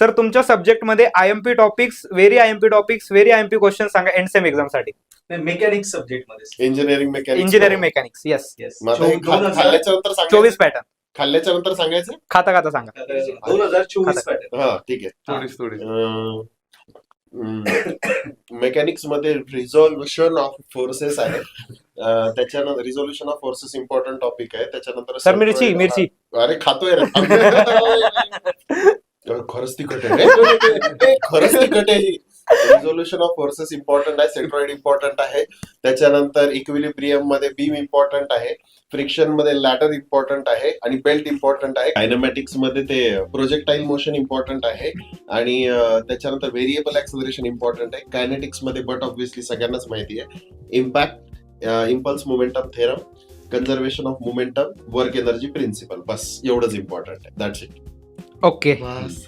Sir तुमच्या सब्जेक्टमध्ये IMP topics, very IMP question सांगा एंड सेम एक्झाम साठी. मेकॅनिक्स सब्जेक्ट मध्ये इंजिनिअरिंग मेकॅनिक्स येस. येस. खाल्ल्याच्या नंतर 24 पॅटर्न खाल्ल्याच्या नंतर सांगायचं. खाता सांगा. 2024 पॅटर्न. हा ठीक आहे. थोडी मेकॅनिक्स मध्ये रिझॉल्युशन ऑफ फोर्सेस आहे. त्याच्यानंतर resolution of forces important topic आहे. त्याच्यानंतर सर मिरची अरे खातोय रे. खरंच तिखट आहे. खरंच तिखट आहे. रिझॉल्युशन ऑफ फोर्सेस इम्पॉर्टंट आहे. सेंट्रॉइड इम्पॉर्टंट आहे. त्याच्यानंतर इक्विलिब्रियम मध्ये बीम इम्पॉर्टंट आहे. फ्रिक्शन मध्ये लॅडर इम्पॉर्टंट आहे आणि बेल्ट इम्पॉर्टंट आहे. कायनेमॅटिक्स मध्ये ते प्रोजेक्टाईल मोशन इम्पॉर्टंट आहे आणि त्याच्यानंतर व्हेरिएबल ऍक्सलरेशन इम्पॉर्टंट आहे. कायनेटिक्स मध्ये बट ऑब्व्हियसली सगळ्यांनाच माहिती आहे. Impact, impulse momentum theorem, conservation of momentum, work energy principle, बस एवढंच इम्पॉर्टंट आहे. That's it. ओके. बस